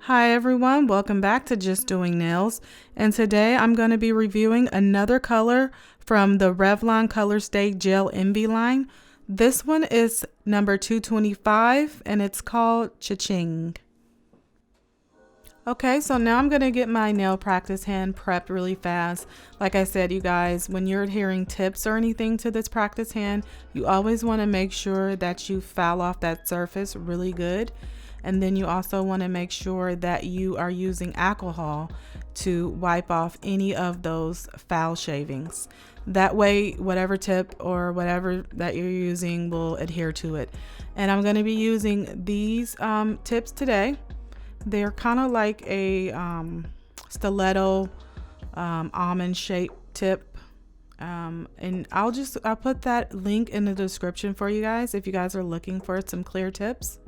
Hi everyone, welcome back to Just Doing Nails, and today I'm going to be reviewing another color from the Revlon ColorStay Gel Envy line. This one is number 225 and it's called CHING. Okay, so now I'm going to get my nail practice hand prepped really fast. Like I said, you guys, when you're adhering tips or anything to this practice hand, you always want to make sure that you foul off that surface really good. And then you also want to make sure that you are using alcohol to wipe off any of those foul shavings. That way, whatever tip or whatever that you're using will adhere to it. And I'm going to be using these tips today. They're kind of like a stiletto almond shaped tip. And I'll put that link in the description for you guys if you guys are looking for some clear tips.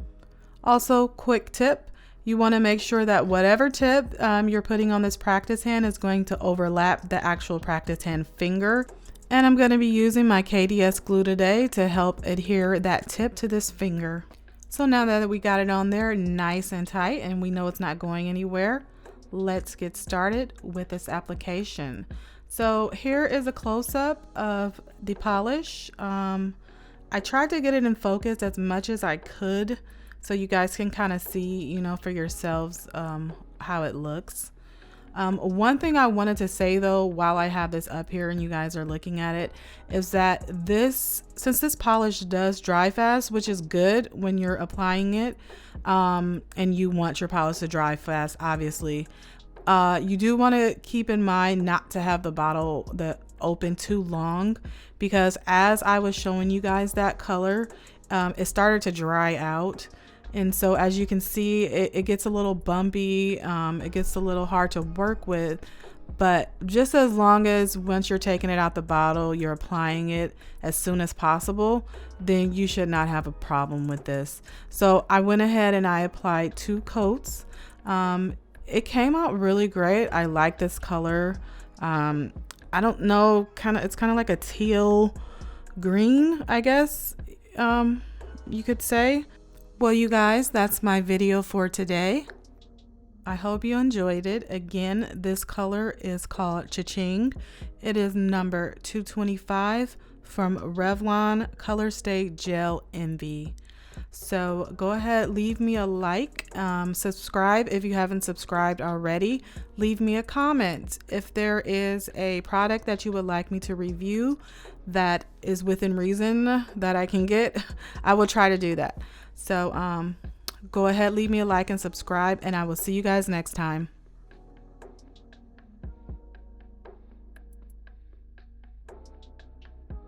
Also, quick tip, you want to make sure that whatever tip you're putting on this practice hand is going to overlap the actual practice hand finger. And I'm going to be using my KDS glue today to help adhere that tip to this finger. So now that we got it on there nice and tight and we know it's not going anywhere, let's get started with this application. So here is a close-up of the polish. I tried to get it in focus as much as I could, so you guys can kind of see, you know, for yourselves how it looks. One thing I wanted to say though, while I have this up here and you guys are looking at it, is that since this polish does dry fast, which is good when you're applying it, and you want your polish to dry fast, obviously, you do want to keep in mind not to have the bottle open too long, because as I was showing you guys that color, it started to dry out. And so as you can see, it gets a little bumpy, it gets a little hard to work with, but just as long as once you're taking it out the bottle, you're applying it as soon as possible, then you should not have a problem with this. So I went ahead and I applied 2 coats. It came out really great. I like this color. I don't know, it's kind of like a teal green, I guess you could say. Well, you guys, that's my video for today. I hope you enjoyed it. Again, this color is called CHING. It is number 225 from Revlon ColorStay Gel Envy. So go ahead, leave me a like, subscribe if you haven't subscribed already. Leave me a comment if there is a product that you would like me to review that is within reason that I can get. I will try to do that. So go ahead, leave me a like and subscribe, and I will see you guys next time.